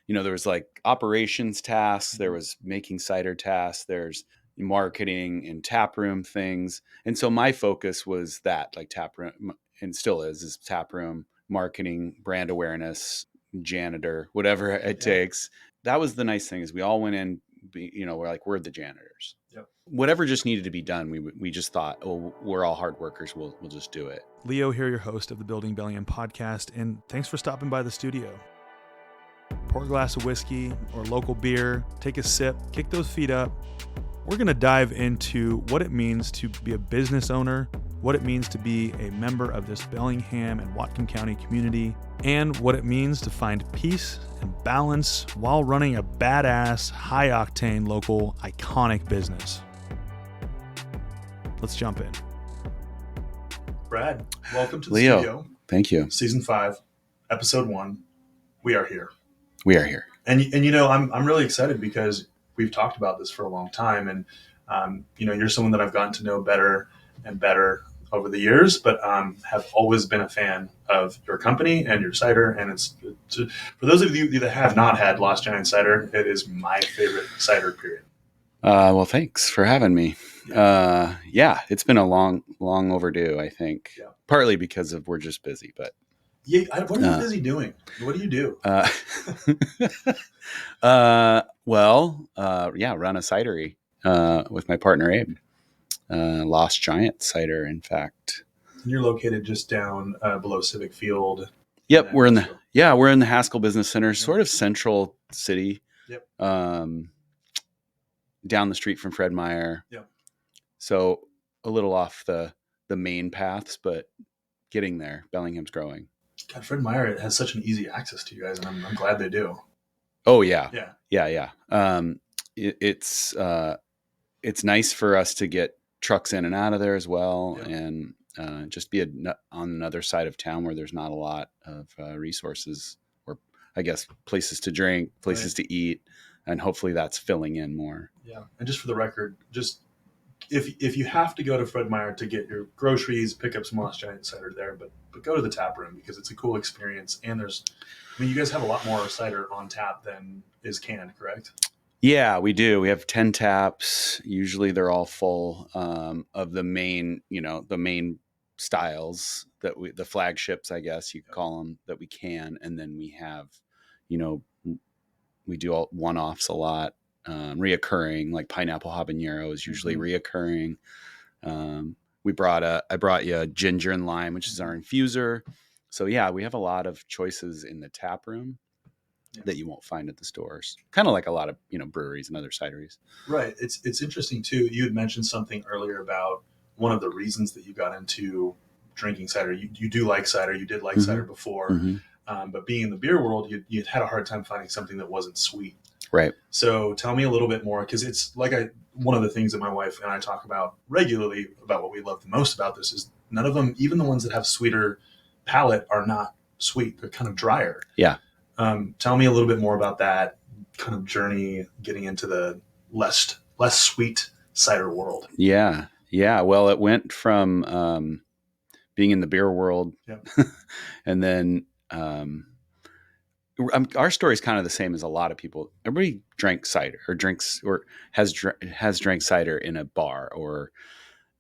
there was like operations tasks, there was making cider tasks, there's marketing and tap room things. And so my focus was that, like tap room, and still is tap room, marketing, brand awareness, janitor, whatever it takes. That was the nice thing, is we all went in, we're the janitors. Yep. Whatever just needed to be done, we just thought, oh, we're all hard workers, we'll just do it. Leo here, your host of the Building Bellingham Podcast, and thanks for stopping by the studio. Pour a glass of whiskey or local beer, take a sip, kick those feet up. We're going to dive into what it means to be a business owner, what it means to be a member of this Bellingham and Whatcom County community, and what it means to find peace and balance while running a badass, high-octane, local, iconic business. Let's jump in. Brad, welcome to the Leo, studio. Thank you. Season 5, Episode 1. We are here. We are here. And I'm really excited because we've talked about this for a long time, and you're someone that I've gotten to know better and better over the years, but have always been a fan of your company and your cider. And it's for those of you that have not had Lost Giants Cider, it is my favorite cider, period. Well, thanks for having me. It's been a long overdue, I think. Yeah. Partly because we're just busy, but what are you busy doing? What do you do? Run a cidery with my partner Abe. Lost Giants Cider, in fact. And you're located just down below Civic Field. Yep, we're in the Haskell Business Center, sort of central city. Yep. Down the street from Fred Meyer. Yep. So a little off the main paths, but getting there. Bellingham's growing. God, Fred Meyer has such an easy access to you guys, and I'm glad they do. Oh yeah. Yeah. It's nice for us to get trucks in and out of there as well, and just be on another side of town where there's not a lot of resources, or I guess places to drink, places to eat, and hopefully that's filling in more. Yeah, and just for the record, just if you have to go to Fred Meyer to get your groceries, pick up some Lost Giant cider there, but go to the tap room because it's a cool experience. And you guys have a lot more cider on tap than is canned, correct? Yeah, we do. We have 10 taps. Usually they're all full of the main styles the flagships, I guess you could call them, that we can. And then we have, we do all one-offs a lot, reoccurring, like pineapple habanero is usually reoccurring. I brought you a ginger and lime, which is our infuser. So yeah, we have a lot of choices in the tap room that you won't find at the stores. Kind of like a lot of, breweries and other cideries. Right. It's interesting too. You had mentioned something earlier about one of the reasons that you got into drinking cider. You do like cider. You did like cider before, but being in the beer world, you'd had a hard time finding something that wasn't sweet. Right. So tell me a little bit more, because it's like one of the things that my wife and I talk about regularly about what we love the most about this is none of them, even the ones that have sweeter palate, are not sweet. They're kind of drier. Yeah. Tell me a little bit more about that kind of journey, getting into the less sweet cider world. Yeah. Well, it went from being in the beer world, and then our story is kind of the same as a lot of people. Everybody drank cider or drinks or has drank cider in a bar or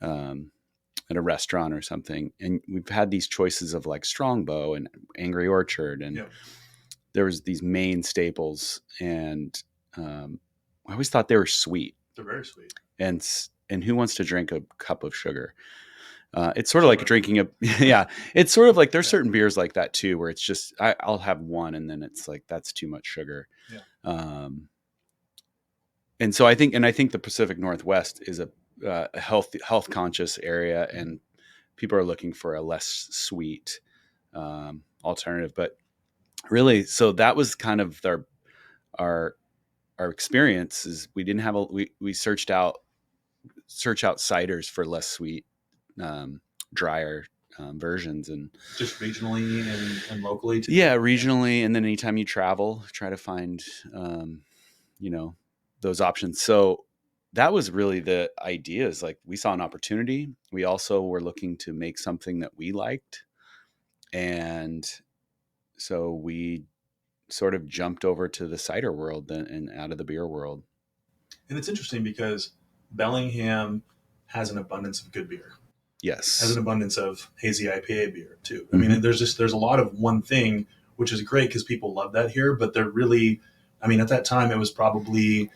at a restaurant or something. And we've had these choices of like Strongbow and Angry Orchard, and there was these main staples, and I always thought they were sweet. They're very sweet. And who wants to drink a cup of sugar? It's sort of like drinking it's sort of like there's certain beers like that too, where it's just, I'll have one and then it's like, that's too much sugar. Yeah. And so I think the Pacific Northwest is a health conscious area, and people are looking for a less sweet alternative. But really, so that was kind of our experience. Is we didn't have we search out ciders for less sweet, drier versions, and just regionally and locally too. Yeah, regionally, and then anytime you travel, try to find those options. So that was really the idea, is like we saw an opportunity. We also were looking to make something that we liked, and so we sort of jumped over to the cider world and out of the beer world. And it's interesting because Bellingham has an abundance of good beer. Yes. Has an abundance of hazy IPA beer too. I mean, there's a lot of one thing, which is great because people love that here, but they're really, I mean, at that time it was probably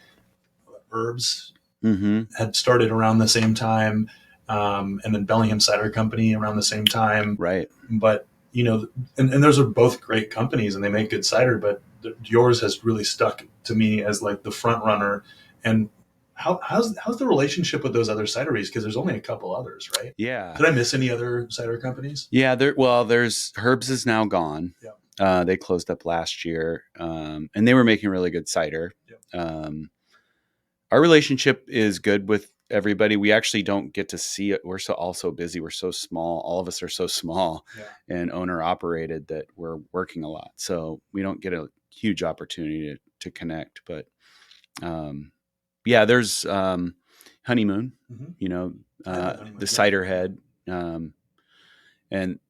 Herbs had started around the same time. And then Bellingham Cider Company around the same time. Right. But, you know, and those are both great companies and they make good cider, but yours has really stuck to me as like the front runner. And how's the relationship with those other cideries? Because there's only a couple others, right? Yeah. Did I miss any other cider companies? Yeah. There's Herbs is now gone. Yeah. They closed up last year, and they were making really good cider. Yeah. Our relationship is good with everybody. We actually don't get to see it. We're all so busy. We're so small. All of us are so small and owner operated that we're working a lot. So we don't get a huge opportunity to connect, but, there's, Honeymoon, the cider head. And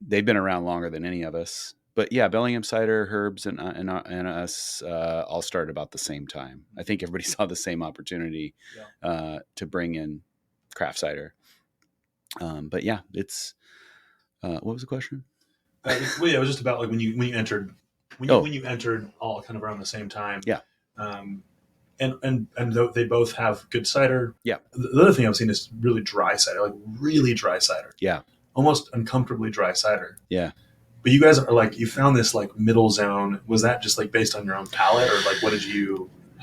they've been around longer than any of us, but yeah, Bellingham Cider, Herbs, and us all started about the same time. I think everybody saw the same opportunity to bring in craft cider. But yeah, it's what was the question? It was just about like when you entered all kind of around the same time. Yeah. And they both have good cider. Yeah. The other thing I've seen is really dry cider, like really dry cider. Yeah. Almost uncomfortably dry cider. Yeah. But you guys are like, you found this like middle zone. Was that just like based on your own palate, or like how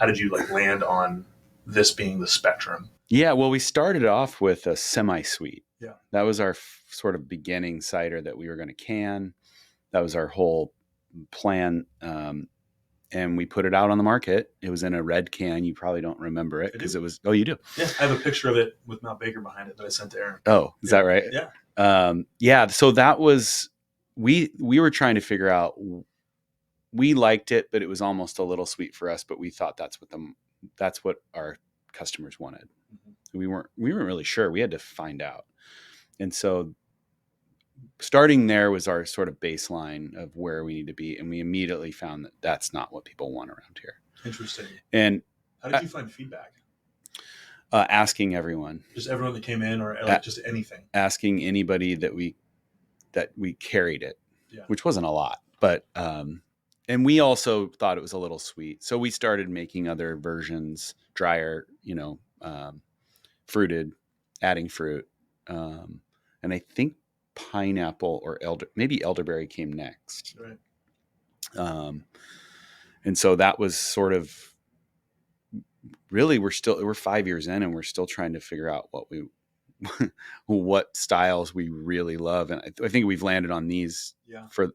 did you like land on this being the spectrum? Yeah. Well, we started off with a semi-sweet. Yeah. That was our sort of beginning cider that we were going to can. That was our whole plan. And we put it out on the market. It was in a red can. You probably don't remember it because it was. Oh, you do. Yeah, I have a picture of it with Mount Baker behind it that I sent to Aaron. Oh, is that right? Yeah. So that was we were trying to figure out. We liked it, but it was almost a little sweet for us. But we thought that's what our customers wanted. Mm-hmm. We weren't really sure. We had to find out, and so starting there was our sort of baseline of where we need to be. And we immediately found that that's not what people want around here. Interesting. And how did you find feedback? Asking everyone, just everyone that came in, or like just anything, asking anybody that we carried it, which wasn't a lot, but, and we also thought it was a little sweet. So we started making other versions, drier, fruited, adding fruit. And I think pineapple or maybe elderberry came next. Right. And so that was sort of really, we're 5 years in and we're still trying to figure out what styles we really love. And I think we've landed on these for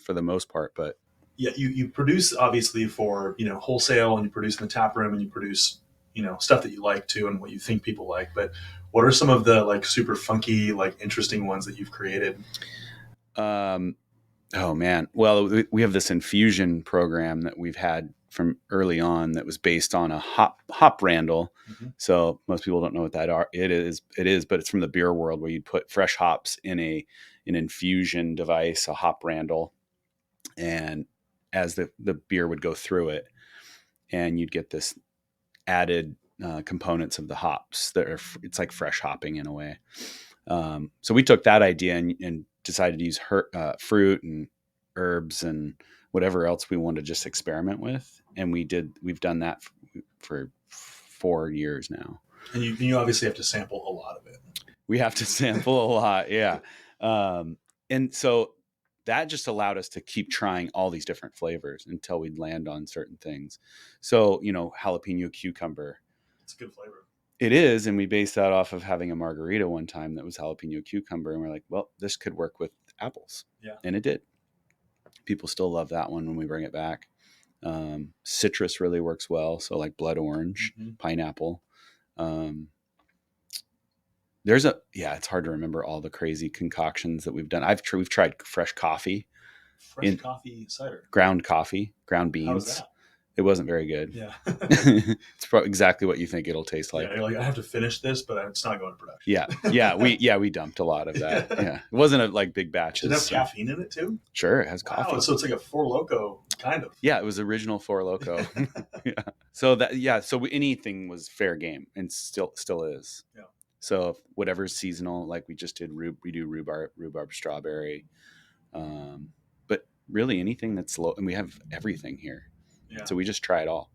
the most part, but yeah, you produce obviously for, wholesale, and you produce in the tap room, and you produce, stuff that you like too, and what you think people like. But what are some of the like super funky, like interesting ones that you've created? Oh man. Well, we have this infusion program that we've had from early on that was based on a hop randle. Mm-hmm. So most people don't know what that are. It is, but it's from the beer world where you'd put fresh hops in an infusion device, a hop randle. And as the beer would go through it, and you'd get this added components of the hops it's like fresh hopping in a way. So we took that idea and decided to use fruit and herbs and whatever else we wanted to just experiment with. And we've done that for 4 years now. And you obviously have to sample a lot of it. We have to sample a lot. Yeah. And so that just allowed us to keep trying all these different flavors until we'd land on certain things. So, jalapeno cucumber. It's a good flavor. It is. And we based that off of having a margarita one time that was jalapeno cucumber. And we're like, well, this could work with apples. Yeah. And it did. People still love that one when we bring it back. Citrus really works well. So like blood orange, mm-hmm. pineapple. It's hard to remember all the crazy concoctions that we've done. We've tried fresh coffee. Fresh coffee cider. Ground coffee, ground beans. How's that? It wasn't very good. Yeah. It's exactly what you think it'll taste like. Yeah, you're like, I have to finish this, but it's not going to production. We dumped a lot of that. Yeah, it wasn't like big batches. Does it have caffeine in it too? Sure, it has coffee. So it's like a Four Loko kind of. Yeah, it was original Four Loko. Yeah. So anything was fair game, and still is. Yeah. So whatever's seasonal, like we just did, we do rhubarb strawberry, but really anything that's low, and we have everything here. Yeah. So we just try it all.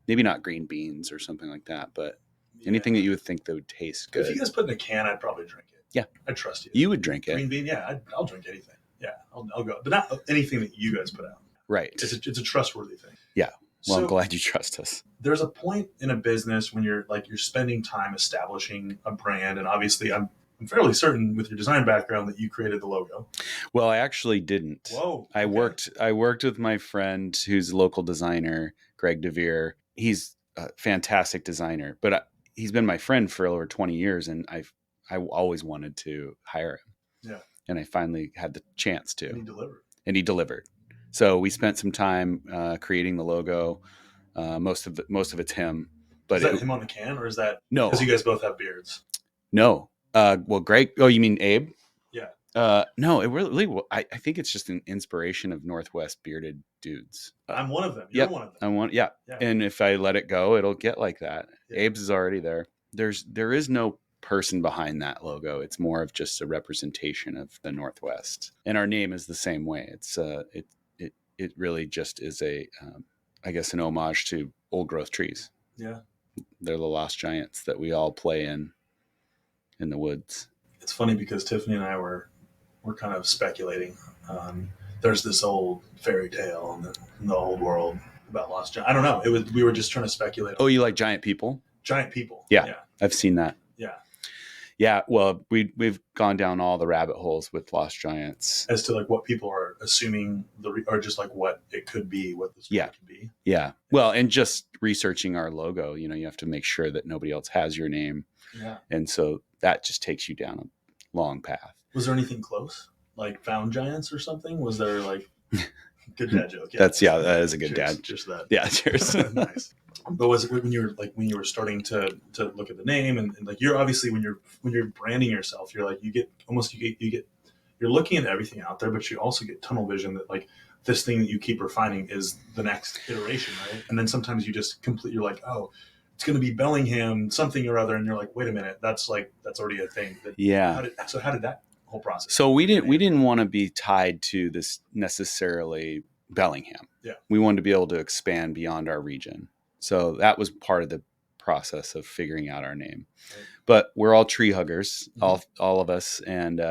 Maybe not green beans or something like that, but anything that you would think that would taste good. If you guys put in a can, I'd probably drink it. Yeah, I trust you. You would drink it. Green bean, yeah, I'll drink anything. Yeah, I'll go, but not anything that you guys put out. Right. It's a trustworthy thing. Yeah. Well, I'm glad you trust us. There's a point in a business when you're spending time establishing a brand, and obviously I'm fairly certain with your design background that you created the logo. Well, I actually didn't. Whoa. I worked with my friend who's a local designer, Greg DeVere. He's a fantastic designer, but he's been my friend for over 20 years, and I always wanted to hire him. Yeah. And I finally had the chance to. And he delivered. So we spent some time creating the logo. Most of it's him. But is that him on the can, or is that no? Because you guys both have beards. No. Well, Greg. Oh, you mean Abe? Yeah. No, it really. I think it's just an inspiration of Northwest bearded dudes. I'm one of them. You're one of them. I'm one. Yeah. And if I let it go, it'll get like that. Yeah. Abe's is already there. There is no person behind that logo. It's more of just a representation of the Northwest, and our name is the same way. It's it really just is I guess an homage to old growth trees. Yeah. They're the Lost Giants that we all play in the woods. It's funny because Tiffany and I were kind of speculating. There's this old fairy tale in the old world about Lost Giants. I don't know. We were just trying to speculate. Oh, you like giant people? Giant people. Yeah. I've seen that. Yeah. Yeah. Well, we've gone down all the rabbit holes with Lost Giants as to like what people are assuming or just like what it could be, what the story could be. Yeah. Well, and just researching our logo, you have to make sure that nobody else has your name. Yeah. And so that just takes you down a long path. Was there anything close? Like Found Giants or something? Was there like good dad joke? Yeah. That is a good dad. Just that. Yeah, cheers. Nice. But was it when you were starting to look at the name and like you're obviously when you're branding yourself, you're like you're looking at everything out there, but you also get tunnel vision that like this thing that you keep refining is the next iteration, right? And then sometimes you just you're like, oh, it's going to be Bellingham something or other, and you're like, wait a minute, that's already a thing. Yeah. How did that whole process? So we didn't want to be tied to this necessarily Bellingham. Yeah. We wanted to be able to expand beyond our region. So that was part of the process of figuring out our name. Right. But we're all tree huggers, all of us, and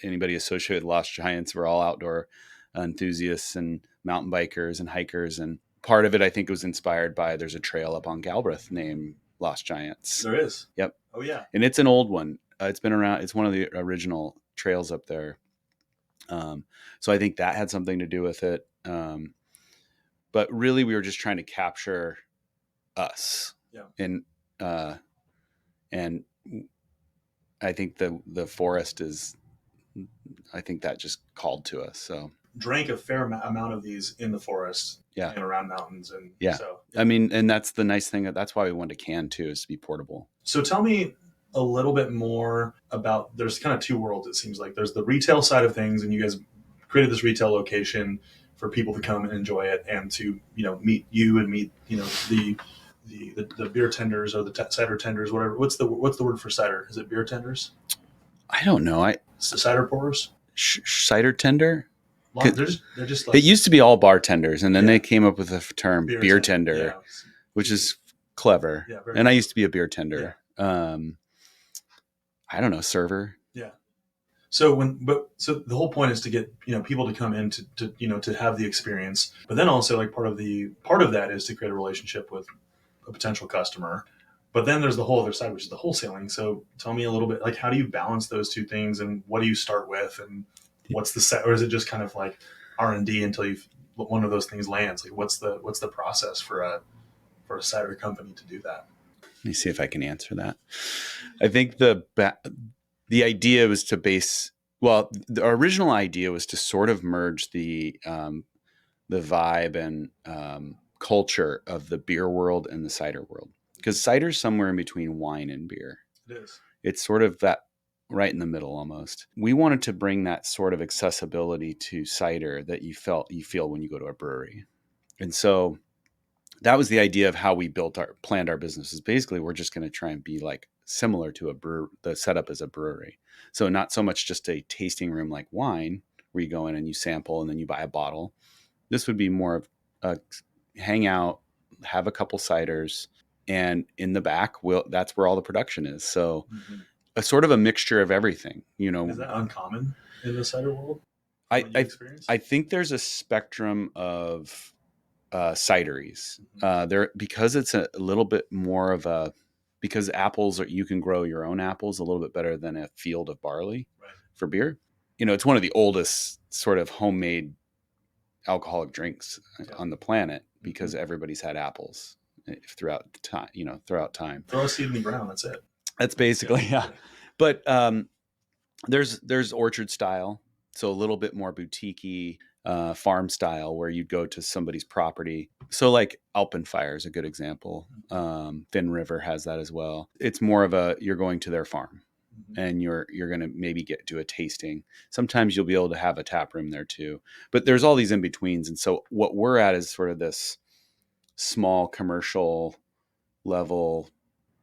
anybody associated with Lost Giants, we're all outdoor enthusiasts and mountain bikers and hikers. And part of it, I think, was inspired by there's a trail up on Galbraith named Lost Giants. There is. Yep. Oh, yeah. And it's an old one. It's been around. It's one of the original trails up there. So I think that had something to do with it. But really, we were just trying to capture us. Yeah. And I think the forest is, I think that just called to us. So drank a fair amount of these in the forest. Yeah. And around mountains. And yeah. So, I mean, and that's the nice thing. That's why we wanted a can too, is to be portable. So tell me a little bit more about, there's kind of two worlds. It seems like there's the retail side of things, and you guys created this retail location for people to come and enjoy it and to, meet you and meet, the beer tenders or the cider tenders, whatever. What's the word for cider? Is it beer tenders? I don't know. It's the cider pourers? Cider tender? They're just like, it used to be all bartenders, and then they came up with the term beer tender, which is clever. Yeah, and I used to be a beer tender. Yeah. I don't know, server. Yeah. So the whole point is to get, people to come in to have the experience, but then also like part of that is to create a relationship with a potential customer. But then there's the whole other side, which is the wholesaling. So tell me a little bit, like, how do you balance those two things, and what do you start with, and what's the set, or is it just kind of like R&D until one of those things lands? Like, what's the process for a cider company to do that? Let me see if I can answer that. I think the idea was to the original idea was to sort of merge the vibe and culture of the beer world and the cider world, because cider's somewhere in between wine and beer. It is. It's sort of that right in the middle almost. We wanted to bring that sort of accessibility to cider that you feel when you go to a brewery. And so that was the idea of how we planned our business. Is basically we're just going to try and be like similar to the setup as a brewery. So not so much just a tasting room like wine where you go in and you sample and then you buy a bottle. This would be more of a hang out, have a couple ciders, and in the back, that's where all the production is. So a sort of a mixture of everything, you know. Is that uncommon in the cider world? I think there's a spectrum of cideries there, because it's a little bit more of because you can grow your own apples a little bit better than a field of barley for beer. You know, it's one of the oldest sort of homemade alcoholic drinks on the planet because everybody's had apples throughout time. Throw a seed in the ground. That's it. That's basically, yeah. But there's orchard style. So a little bit more boutique-y, farm style where you'd go to somebody's property. So like Alpenfire is a good example. Thin River has that as well. It's more of you're going to their farm and you're going to maybe do a tasting. Sometimes you'll be able to have a tap room there too, but there's all these in betweens. And so what we're at is sort of this small commercial level.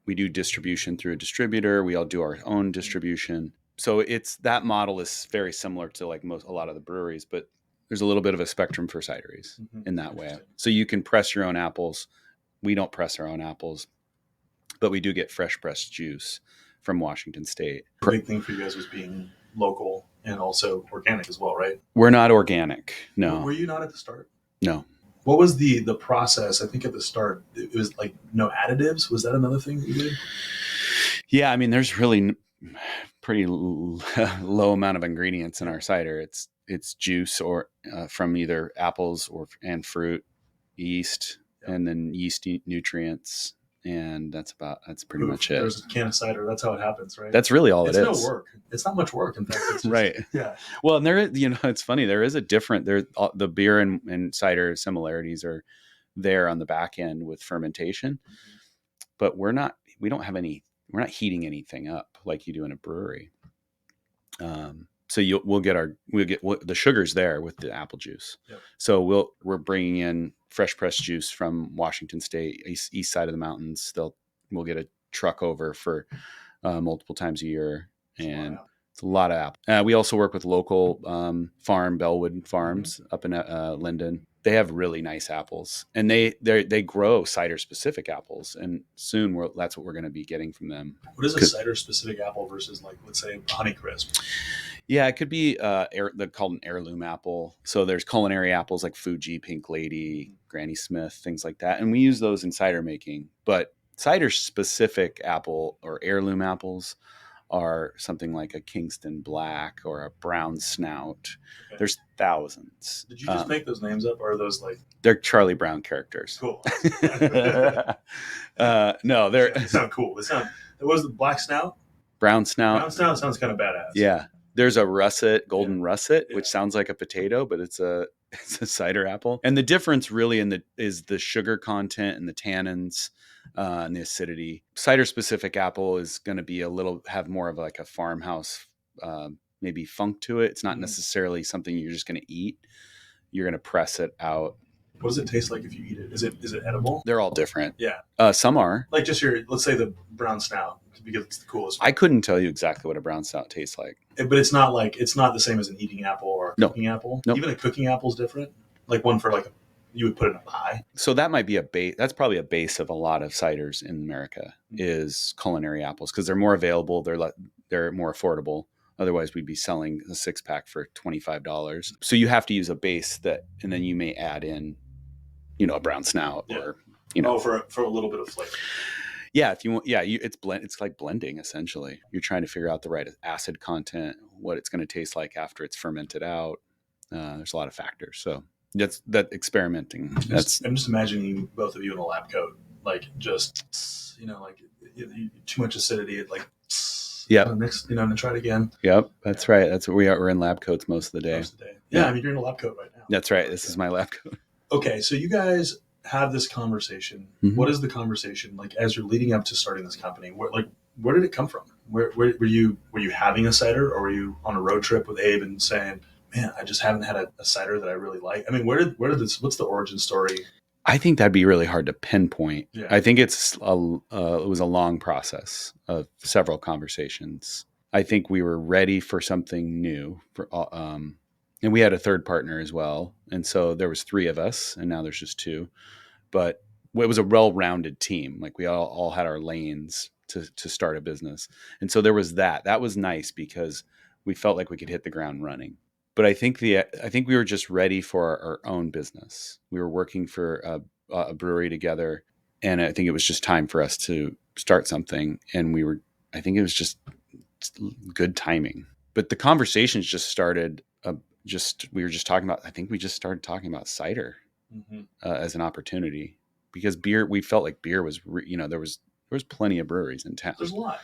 We do distribution through a distributor. We all do our own distribution. So that model is very similar to like a lot of the breweries, but there's a little bit of a spectrum for cideries in that way. So you can press your own apples. We don't press our own apples, but we do get fresh pressed juice from Washington State. The big thing for you guys was being local and also organic as well, right? We're not organic. No. Were you not at the start? No. What was the process? I think at the start, it was like no additives. Was that another thing that you did? Yeah. I mean, there's really pretty low amount of ingredients in our cider. It's juice or from either apples and fruit, yeast, and then yeast nutrients. And that's pretty much it. There's a can of cider. That's how it happens, right? That's really all it is. It's no work. It's not much work. In fact, it's just, right. Yeah. Well, and it's funny. There is the beer and cider similarities are there on the back end with fermentation, but we're not heating anything up like you do in a brewery. So we'll get the sugars there with the apple juice. Yep. So we're bringing in fresh pressed juice from Washington State, east side of the mountains. We'll get a truck over for multiple times a year, and it's a lot of apple. We also work with local farm, Bellwood Farms up in Linden. They have really nice apples, and they grow cider specific apples, and soon that's what we're going to be getting from them. What is a cider specific apple versus like, let's say, Honeycrisp? Yeah, it could be they're called an heirloom apple. So there's culinary apples like Fuji, Pink Lady, Granny Smith, things like that, and we use those in cider making. But cider specific apple or heirloom apples are something like a Kingston Black or a Brown Snout. Okay. There's thousands. Did you just make those names up, or are those like... They're Charlie Brown characters. Cool. No, they sound cool. What was the Black Snout? Brown Snout. Brown Snout sounds kind of badass. Yeah. There's a russet, golden russet, which sounds like a potato, but it's a cider apple. And the difference really is the sugar content and the tannins and the acidity. Cider specific apple is going to have more of like a farmhouse, maybe funk to it. It's not necessarily something you're just going to eat. You're going to press it out. What does it taste like if you eat it? Is it edible? They're all different. Yeah. Some are. Like just let's say the Brown Snout, because it's the coolest one. I couldn't tell you exactly what a Brown Snout tastes like. But it's not the same as an eating apple or a cooking apple. Nope. Even a cooking apple is different. Like one for you would put in a pie. So that might be that's probably a base of a lot of ciders in America is culinary apples, because they're more available. They're more affordable. Otherwise, we'd be selling a 6-pack for $25. So you have to use a base and then you may add in, a Brown Snout or, for a little bit of flavor. Yeah. If you want, it's like blending essentially. You're trying to figure out the right acid content, what it's going to taste like after it's fermented out. There's a lot of factors. So that's experimenting. I'm just imagining both of you in a lab coat, like just, too much acidity. It like, next, and try it again. Yep. That's right. That's what we are. We're in lab coats most of the day. Yeah. I mean, you're in a lab coat right now. That's right. This is my lab coat. Okay. So you guys have this conversation, Mhm. what is the conversation like as you're leading up to starting this company? Where did it come from? Where were you having a cider, or were you on a road trip with Abe and saying, "Man, I just haven't had a cider that I really like"? I mean, where did this? What's the origin story? I think that'd be really hard to pinpoint. Yeah. I think it was a long process of several conversations. I think we were ready for something new, and we had a third partner as well. And so there was three of us, and now there's just two. But it was a well-rounded team. Like we all had our lanes to start a business, and so there was that. That was nice because we felt like we could hit the ground running. But I think we were just ready for our own business. We were working for a brewery together, and I think it was just time for us to start something. And I think it was just good timing. But the conversations just started. We were just talking about. I think we just started talking about cider as an opportunity, because beer. We felt like beer was. There was plenty of breweries in town. There's a lot,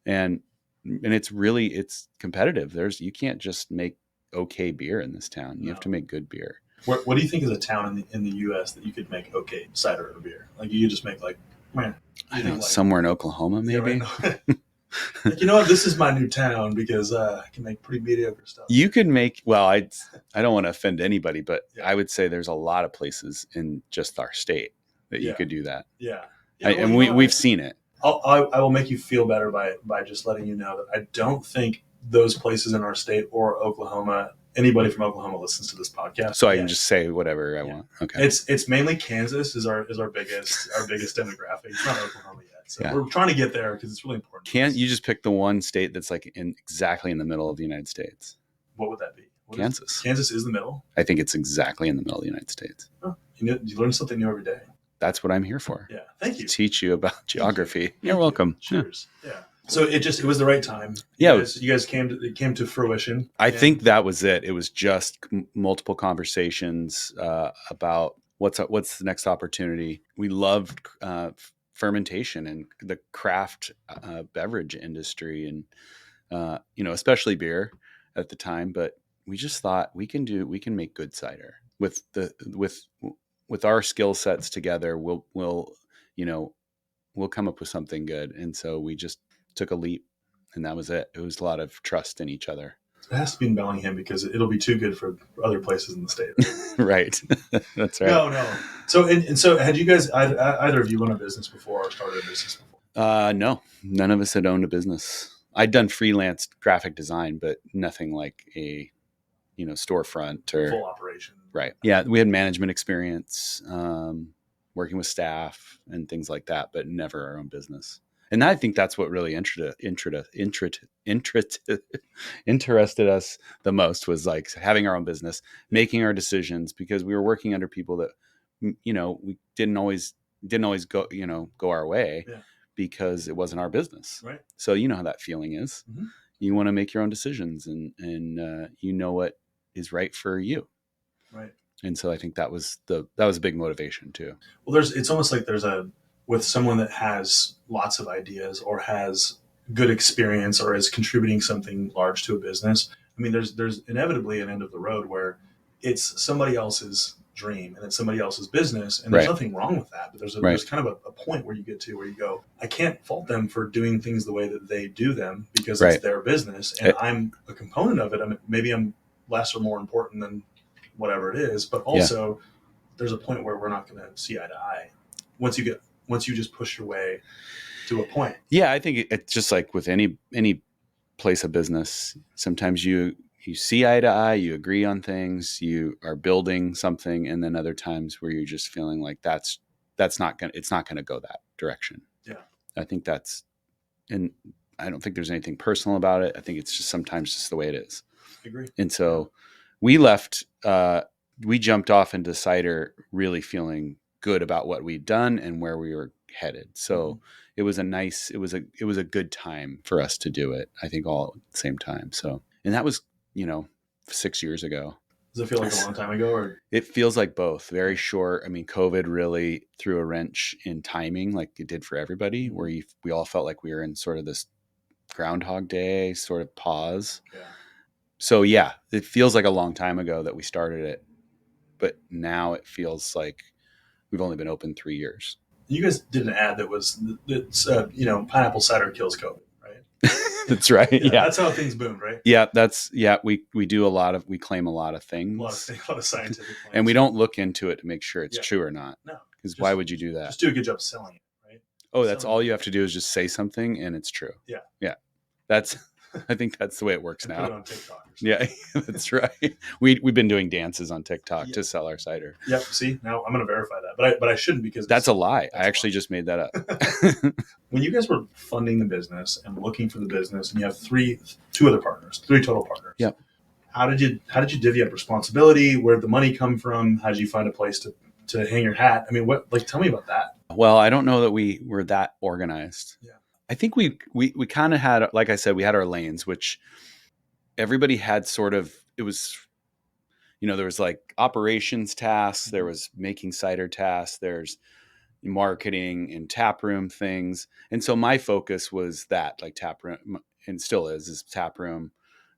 and it's competitive. You can't just make okay beer in this town. You have to make good beer. What do you think is a town in the U.S. that you could make okay cider or beer? Like you could just make I don't know, somewhere in Oklahoma, maybe. Yeah, right. Like, you know what? This is my new town because I can make pretty mediocre stuff. You could make, well, I don't want to offend anybody, but I would say there's a lot of places in just our state that you could do that. Yeah. And we've seen it. I will make you feel better by just letting you know that I don't think those places in our state or Oklahoma, anybody from Oklahoma listens to this podcast. So I can just say whatever I want. Okay. It's mainly Kansas is our biggest demographic. It's not Oklahoma yet. So we're trying to get there because it's really important. Can't you just pick the one state that's like exactly in the middle of the United States? What would that be? Kansas. Kansas is the middle? I think it's exactly in the middle of the United States. Oh, you learn something new every day. That's what I'm here for. Yeah. Thank you. To teach you about geography. You're welcome. Cheers. Yeah. So it was the right time. You guys came to fruition. I think that was it. It was just multiple conversations about what's the next opportunity. We loved fermentation and the craft beverage industry, and especially beer at the time. But we just thought we can make good cider with our skill sets together. We'll come up with something good. And so we just took a leap, and that was it. It was a lot of trust in each other. It has to be in Bellingham because it'll be too good for other places in the state. Right. That's right. No. So had you guys, either of you run a business before or started a business before? No, none of us had owned a business. I'd done freelance graphic design, but nothing like a, storefront or full operation. Right. Yeah. We had management experience, working with staff and things like that, but never our own business. And I think that's what really interested us the most, was like having our own business, making our decisions, because we were working under people that, we didn't always go our way because it wasn't our business. Right. So you know how that feeling is. Mm-hmm. You want to make your own decisions and what is right for you. Right. And so I think that was a big motivation too. Well, it's almost like with someone that has lots of ideas or has good experience or is contributing something large to a business. I mean, there's inevitably an end of the road where it's somebody else's dream and it's somebody else's business, and there's nothing wrong with that. But there's kind of a point where you get to where you go, I can't fault them for doing things the way that they do them because it's their business, and I'm a component of it. Maybe I'm less or more important than whatever it is, but also there's a point where we're not going to see eye to eye once you just push your way to a point. Yeah, I think it's just like with any place of business. Sometimes you see eye to eye, you agree on things, you are building something, and then other times where you're just feeling like it's not gonna go that direction. Yeah, I think and I don't think there's anything personal about it. I think it's just sometimes just the way it is. I agree. And so we left. We jumped off into cider, really feeling good about what we'd done and where we were headed. So it was a good time for us to do it, I think, all at the same time. So, and that was, 6 years ago. Does it feel like a long time ago, or? It feels like both. Very short. I mean, COVID really threw a wrench in timing, like it did for everybody, where we all felt like we were in sort of this Groundhog Day sort of pause. Yeah. So yeah, it feels like a long time ago that we started it, but now it feels like We've only been open 3 years. You guys did an ad that was, pineapple cider kills COVID, right? That's right. Yeah. That's how things boomed, right? Yeah. We do we claim a lot of things. A lot of scientific claims. And we don't look into it to make sure it's true or not. No. Because why would you do that? Just do a good job selling it, right? Oh, that's all you have to do is just say something and it's true. Yeah. Yeah. I think that's the way it works now. Put it on TikTok. Yeah, that's right. We've been doing dances on TikTok to sell our cider. Yep. See, now I'm going to verify that, but I shouldn't, because that's a lie. I actually just made that up. When you guys were funding the business and looking for the business, and you have three total partners. Yep. How did you divvy up responsibility? Where did the money come from? How did you find a place to hang your hat? I mean, tell me about that. Well, I don't know that we were that organized. Yeah. I think we kind of had, like I said, we had our lanes, which everybody had sort of, it was, there was like operations tasks, there was making cider tasks, there's marketing and taproom things. And so my focus was that, like taproom, and still is taproom,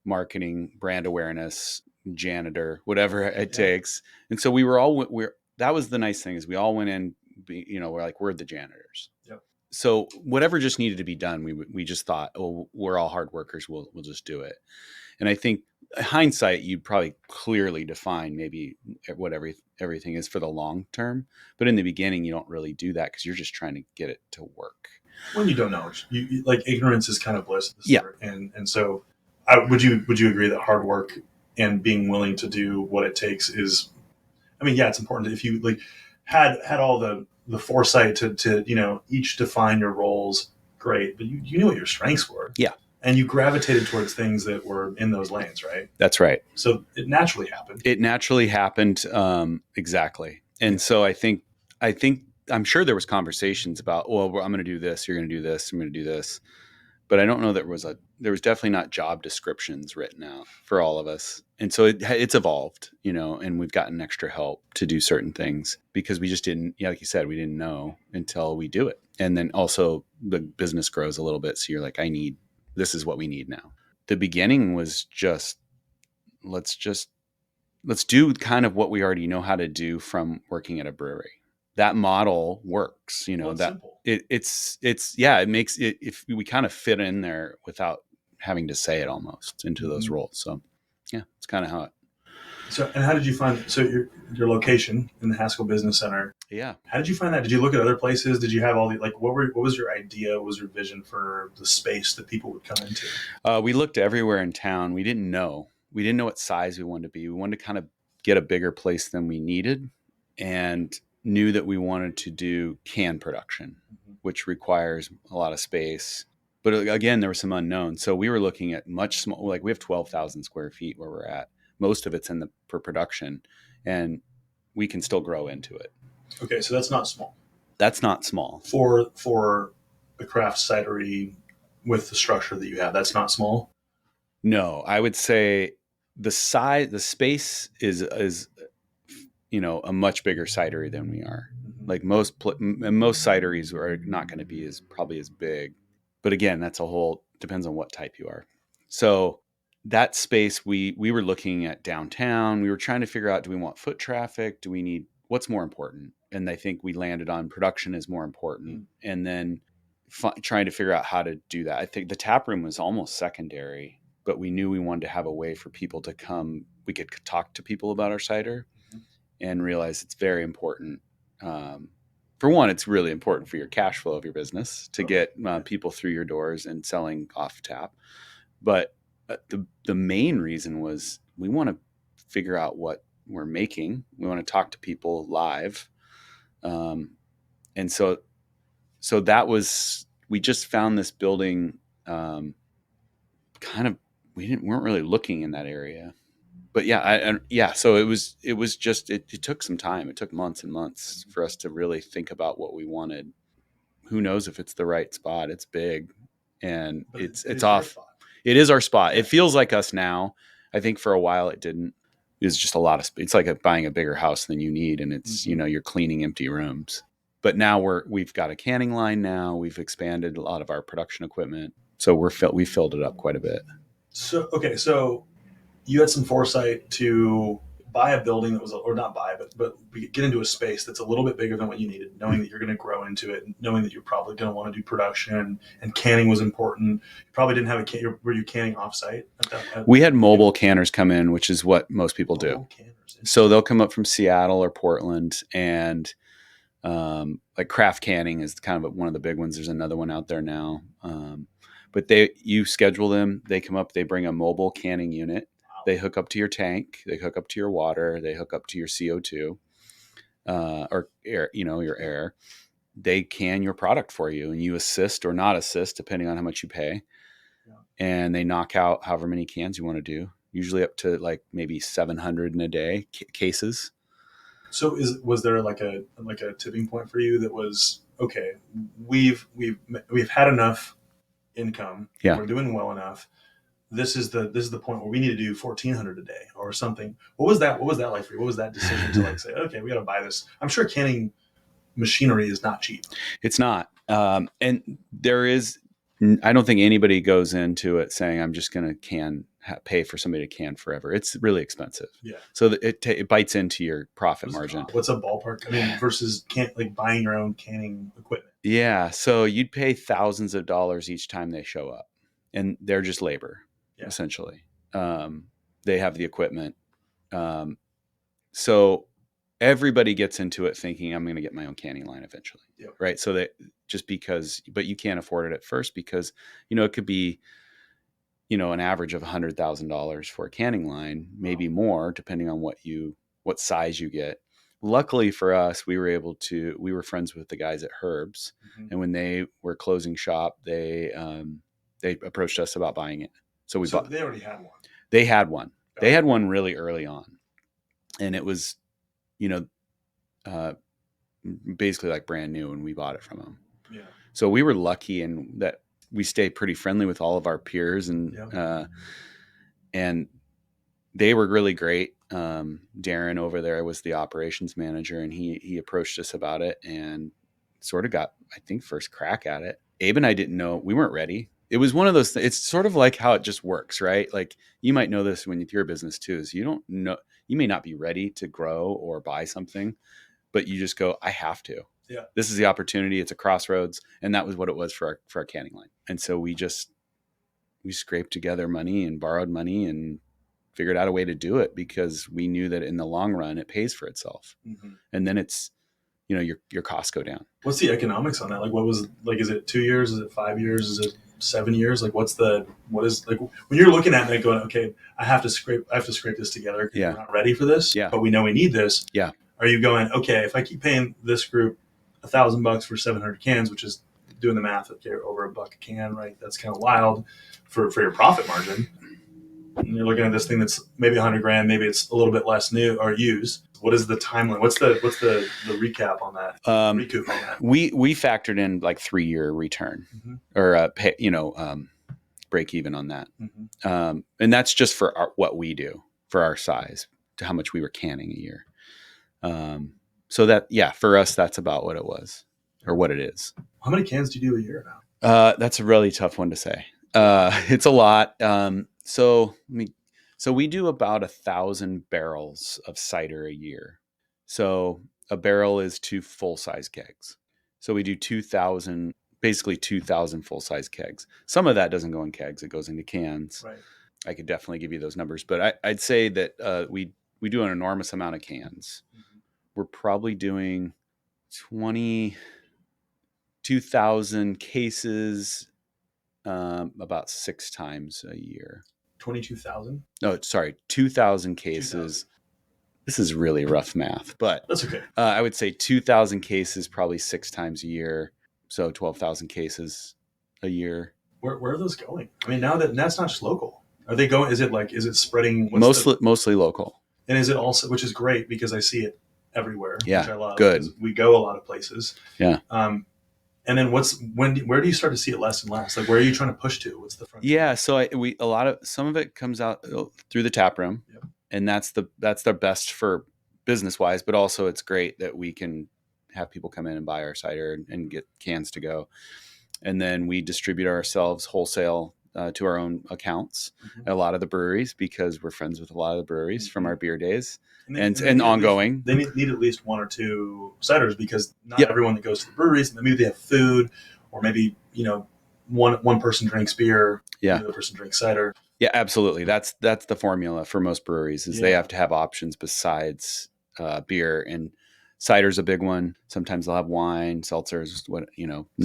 marketing, brand awareness, janitor, whatever it takes. And so that was the nice thing, is we all went in, we're the janitors. Yep. So whatever just needed to be done, we just thought, oh, we're all hard workers. We'll just do it. And I think hindsight, you'd probably clearly define maybe what everything is for the long term. But in the beginning, you don't really do that because you're just trying to get it to work. When you don't know, you like, ignorance is kind of bliss. Yeah. And so would you agree that hard work and being willing to do what it takes is, it's important. If you had all the foresight to each define your roles, great, but you knew what your strengths were. Yeah. And you gravitated towards things that were in those lanes, right? That's right. So it naturally happened. Exactly. And so I think I'm sure there was conversations about, well, I'm going to do this, you're going to do this, I'm going to do this. But I don't know that there was definitely not job descriptions written out for all of us. And so it's evolved, and we've gotten extra help to do certain things because we just didn't, like you said, we didn't know until we do it. And then also the business grows a little bit. So you're like, this is what we need now. The beginning was just, let's do kind of what we already know how to do from working at a brewery. That model works, it's that simple. It makes it, if we kind of fit in there without having to say it almost into those roles. So yeah, it's kind of how it. So, and how did you find, your location in the Haskell Business Center? Yeah. How did you find that? Did you look at other places? Did you have all what was your idea? What was your vision for the space that people would come into? We looked everywhere in town. We didn't know what size we wanted to be. We wanted to kind of get a bigger place than we needed, and knew that we wanted to do can production, which requires a lot of space. But again, there were some unknowns. So we were looking at much small, we have 12,000 square feet where we're at. Most of it's for production, and we can still grow into it. Okay. So that's not small. That's not small. For a craft cidery with the structure that you have, that's not small. No, I would say the space is a much bigger cidery than we are. Like most cideries are not going to be probably as big, but again, depends on what type you are. So that space, we were looking at downtown. We were trying to figure out, do we want foot traffic? Do we need, what's more important? And I think we landed on production is more important. And then trying to figure out how to do that. I think the tap room was almost secondary, but we knew we wanted to have a way for people to come. We could talk to people about our cider and realize it's very important. For one, it's really important for your cash flow of your business to get people through your doors and selling off tap. But the main reason was we want to figure out what we're making. We want to talk to people live. And so that was, we just found this building, we weren't really looking in that area, but so it was just, it took some time. It took months and months for us to really think about what we wanted. Who knows if it's the right spot? It's big, and it's off. It is our spot. It feels like us now. I think for a while it didn't. It was just a lot of space. It's like buying a bigger house than you need, and it's, you're cleaning empty rooms. But now we've got a canning line now. We've expanded a lot of our production equipment. So we filled it up quite a bit. So you had some foresight to buy a building that was, or not buy, but get into a space that's a little bit bigger than what you needed, knowing that you're going to grow into it, and knowing that you're probably going to want to do production, and canning was important. You probably didn't have were you canning offsite? We had mobile canners come in, which is what most people do. So they'll come up from Seattle or Portland, and like craft canning is kind of one of the big ones. There's another one out there now. But you schedule them, they come up, they bring a mobile canning unit. They hook up to your tank, they hook up to your water, they hook up to your CO2, or air, your air. They can your product for you, and you assist or not assist, depending on how much you pay. Yeah. And they knock out however many cans you want to do, usually up to like maybe 700 in a day cases. So was there like a tipping point for you that was, okay, we've had enough income. Yeah. We're doing well enough. This is the point where we need to do 1,400 a day or something. What was that like for you? What was that decision to like say, okay, we got to buy this? I'm sure canning machinery is not cheap. It's not. And I don't think anybody goes into it saying, I'm just going to pay for somebody to can forever. It's really expensive. Yeah. So it bites into your profit margin. What's a ballpark? I mean, versus buying your own canning equipment. Yeah. So you'd pay thousands of dollars each time they show up, and they're just labor. Yeah. Essentially. They have the equipment. So everybody gets into it thinking, I'm going to get my own canning line eventually. Yep. Right. So that but you can't afford it at first because, it could be, an average of $100,000 for a canning line, maybe more, depending on what size you get. Luckily for us, we were friends with the guys at Herb's, mm-hmm. and when they were closing shop, they approached us about buying it. So they already had one. They had one. They had one really early on, and it was, basically like brand new, and we bought it from them. Yeah. So we were lucky in that we stayed pretty friendly with all of our peers, and and they were really great. Darren over there was the operations manager, and he approached us about it and sort of got, I think, first crack at it. Abe and I didn't know, we weren't ready. It was one of those it's sort of like how it just works, right? Like you might know this when you're a business too, is you don't know, you may not be ready to grow or buy something, but you just go, I have to. Yeah. This is the opportunity. It's a crossroads. And that was what it was for our canning line. And so we scraped together money and borrowed money and figured out a way to do it because we knew that in the long run, it pays for itself. Mm-hmm. And then it's, your costs go down. What's the economics on that? Is it 2 years? Is it 5 years? Is it 7 years? What is when you're looking at it going, okay, I have to scrape this together. Yeah. We're not ready for this, but we know we need this. Yeah. Are you going, okay, if I keep paying this group $1,000 for 700 cans, which is doing the math, okay, over $1 a can, right? That's kind of wild for your profit margin. And you're looking at this thing that's maybe $100,000, maybe it's a little bit less new or used. What is the timeline? What's the recap on that? Recoup on that? We factored in like 3-year return, mm-hmm. or break even on that, mm-hmm. And that's just for what we do for our size, to how much we were canning a year. So that, for us, that's about what it was or what it is. How many cans do you do a year now? That's a really tough one to say. It's a lot. So we do about 1,000 barrels of cider a year. So a barrel is 2 full-size kegs. So we do 2,000 full-size kegs. Some of that doesn't go in kegs; it goes into cans. Right. I could definitely give you those numbers, but I'd say that we do an enormous amount of cans. Mm-hmm. We're probably doing 22,000 cases about 6 times a year. 22,000? No, sorry, 2,000 cases. 2,000. This is really rough math, but that's okay. I would say 2,000 cases probably 6 times a year, so 12,000 cases a year. Where are those going? I mean, that's not just local. Are they going? Is it spreading? Mostly local. And is it also, which is great because I see it everywhere, yeah, which I love. Good. We go a lot of places. Yeah. And then where do you start to see it less and less? Like, where are you trying to push to? What's the front? Yeah. So some of it comes out through the tap room, yep. And that's the best for business wise, but also it's great that we can have people come in and buy our cider and get cans to go. And then we distribute ourselves wholesale to our own accounts at a lot of the breweries because we're friends with a lot of the breweries from our beer days and ongoing. They need at least one or two ciders because not everyone that goes to the breweries, maybe they have food or maybe, one person drinks beer, another person drinks cider. Yeah, absolutely. That's the formula for most breweries is they have to have options besides beer, and cider's a big one. Sometimes they'll have wine, seltzers, I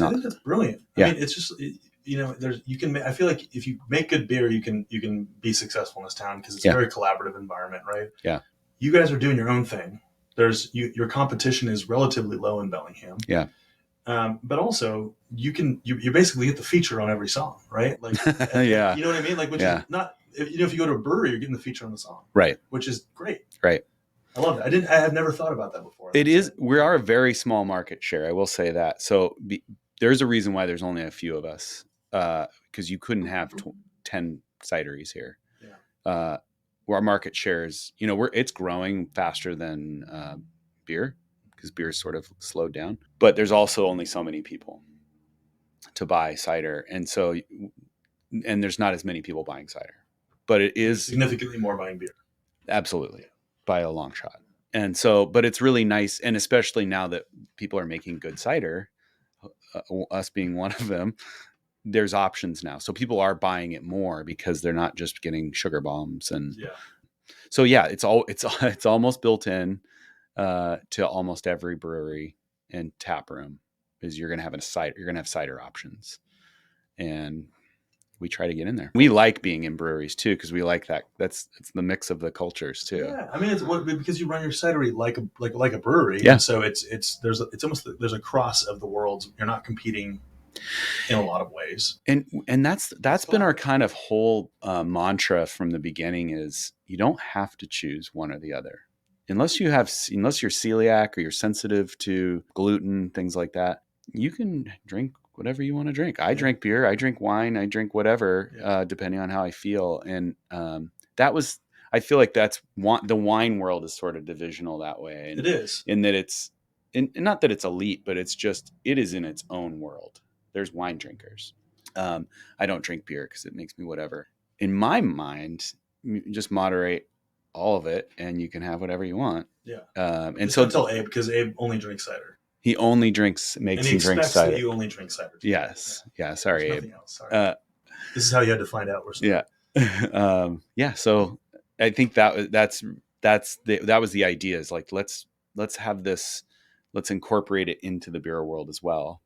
think that's brilliant. I mean, it's just, I feel like if you make good beer, you can be successful in this town because it's a very collaborative environment, right? Yeah. You guys are doing your own thing. Your competition is relatively low in Bellingham. Yeah. But also you basically get the feature on every song, right? Like, yeah. You know what I mean? Like, which is not, if you go to a brewery, you're getting the feature on the song, right? Which is great. Right. I love it. I have never thought about that before. We are a very small market share. I will say that. So there's a reason why there's only a few of us, because you couldn't have 10 cideries here. Yeah. Our market share is, it's growing faster than beer because beer is sort of slowed down, but there's also only so many people to buy cider. And there's not as many people buying cider, but it is significantly more buying beer. Absolutely. By a long shot. And so, but it's really nice. And especially now that people are making good cider, us being one of them, there's options now. So people are buying it more because they're not just getting sugar bombs. And so, it's almost built in to almost every brewery and tap room is you're going to have cider options. And we try to get in there. We like being in breweries too, because we like that. It's the mix of the cultures too. Yeah, I mean, it's because you run your cidery like a brewery. Yeah. And so there's a cross of the worlds. You're not competing in a lot of ways. And that's been our kind of whole mantra from the beginning is you don't have to choose one or the other. Unless you're celiac or you're sensitive to gluten, things like that, you can drink whatever you want to drink. I drink beer, I drink wine, I drink whatever, depending on how I feel. And I feel like the wine world is sort of divisional that way. And it is. In that not that it's elite, but it is in its own world. There's wine drinkers. I don't drink beer because it makes me whatever. In my mind, just moderate all of it and you can have whatever you want. Yeah. And so tell Abe, because Abe only drinks cider. He only makes and he drink cider. That you only drink cider. Too. Yes. Yeah. Sorry, Abe. Sorry. This is how you had to find out. Yeah. So I think that was the idea is like, let's have this, let's incorporate it into the beer world as well.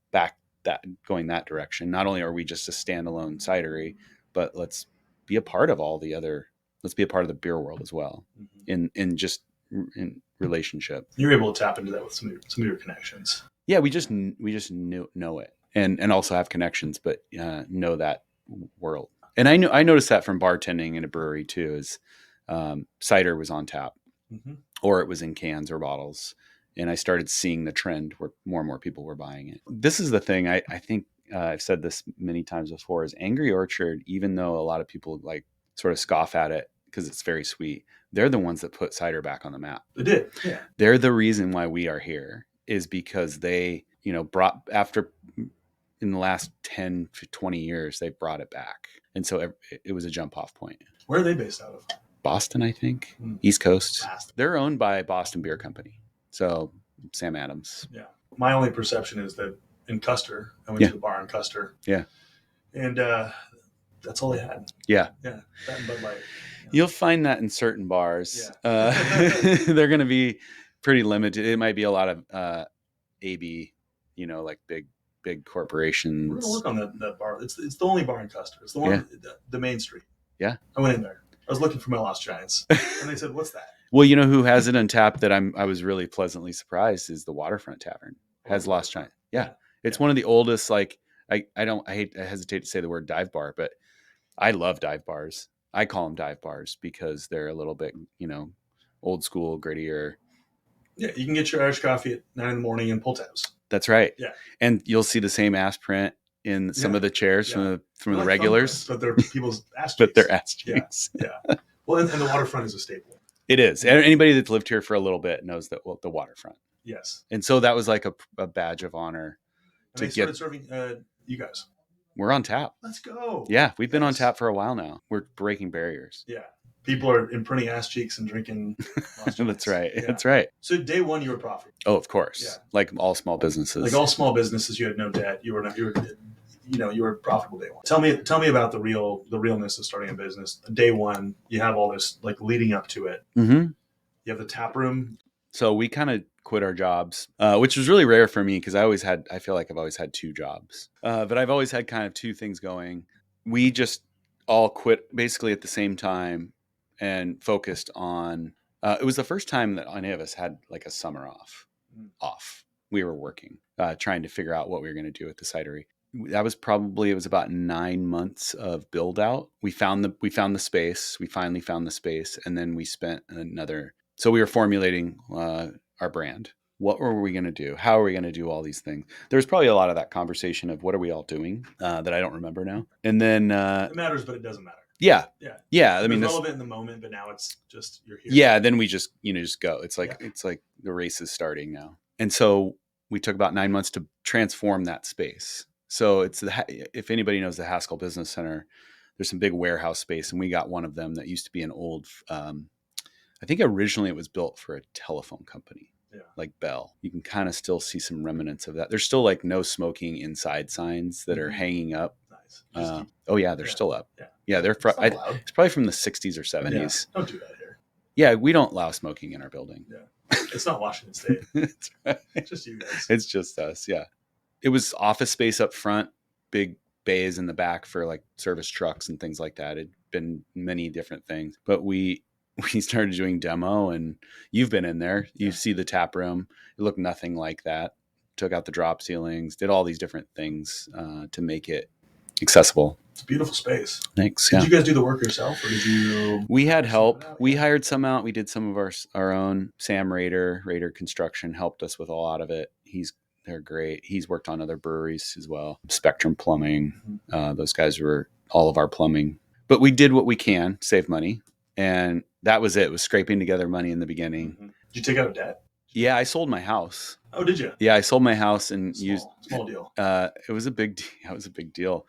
Going that direction. Not only are we just a standalone cidery, but let's be a part of let's be a part of the beer world as well. In relationship. You're able to tap into that with some of your connections. Yeah, we just know it and also have connections, but know that world. And I noticed that from bartending in a brewery too. Is cider was on tap, or it was in cans or bottles, and I started seeing the trend where more and more people were buying it. This is the thing I think I've said this many times before: is Angry Orchard, even though a lot of people like sort of scoff at it because it's very sweet, they're the ones that put cider back on the map. They did. Yeah. They're the reason why we are here is because they, brought after in the last 10 to 20 years, they brought it back. And so it was a jump off point. Where are they based out of? Boston, I think. East Coast. They're owned by Boston Beer Company. So Sam Adams. Yeah. My only perception is that in Custer, I went to the bar in Custer. Yeah. And that's all they had. Yeah. Yeah. That and Bud Light. You'll find that in certain bars. Yeah. They're going to be pretty limited. It might be a lot of AB, like big corporations. We're going to work on that bar. It's the only bar in Custer. It's the one, the main street. Yeah. I went in there. I was looking for my Lost Giants. And they said, "What's that?" Well, you know who has it on tap that I was really pleasantly surprised is the Waterfront Tavern has Lost Giant. Yeah. It's one of the oldest, I hesitate to say the word dive bar, but I love dive bars. I call them dive bars because they're a little bit, old school, grittier. Yeah, you can get your Irish coffee at 9 a.m. and pull tabs. That's right. Yeah, and you'll see the same ass print in some of the chairs from the regulars, but they're people's ass cheeks. But they're ass cheeks. Yeah. Well, and the waterfront is a staple. It is. Anybody that's lived here for a little bit knows that the waterfront. Yes. And so that was like a badge of honor and they started serving you guys. We're on tap. Let's go. Yeah, we've been on Yes. tap for a while now. We're breaking barriers. Yeah. People are imprinting ass cheeks and drinking Lost Giants. That's right. Yeah. That's right. So day one, you were profitable. Oh, of course. Yeah. Like all small businesses. Like all small businesses, you had no debt. You were profitable day one. Tell me about the realness of starting a business. Day one, you have all this like leading up to it. Mm-hmm. You have the tap room. So we kind of quit our jobs, which was really rare for me because I feel like I've always had two jobs, but I've always had kind of two things going. We just all quit basically at the same time and focused on, it was the first time that any of us had like a summer off. We were working, trying to figure out what we were going to do at the cidery. That was it was about 9 months of build out. We found the space. We finally found the space. And then we spent so we were formulating our brand. What were we going to do? How are we going to do all these things? There's probably a lot of that conversation of what are we all doing that I don't remember now. And then it matters, but it doesn't matter. Yeah. I mean, it's relevant in the moment, but now it's just you're here. Yeah. Then we just go. It's like the race is starting now. And so we took about 9 months to transform that space. So if anybody knows the Haskell Business Center, there's some big warehouse space, and we got one of them that used to be an old. I think originally it was built for a telephone company. Like Bell. You can kind of still see some remnants of that. There's still like no smoking inside signs that are hanging up. Nice. They're still up. Yeah, they're it's probably from the 60s or 70s. Yeah. Don't do that here. Yeah, we don't allow smoking in our building. Yeah. It's not Washington State. That's right. It's just you guys. It's just us, yeah. It was office space up front, big bays in the back for like service trucks and things like that. It'd been many different things. But we started doing demo, and you've been in there. You see the tap room. It looked nothing like that. Took out the drop ceilings, did all these different things to make it accessible. It's a beautiful space. Thanks. Did you guys do the work yourself, or did you? We had help. We hired some out. We did some of our own. Sam Rader Construction helped us with a lot of it. They're great. He's worked on other breweries as well. Spectrum Plumbing. Those guys were all of our plumbing. But we did what we can, save money. And that was it. It was scraping together money in the beginning. Mm-hmm. Did you take out debt? Yeah, I sold my house. Oh, did you? Yeah, I sold my house and used small deal. It was a big deal.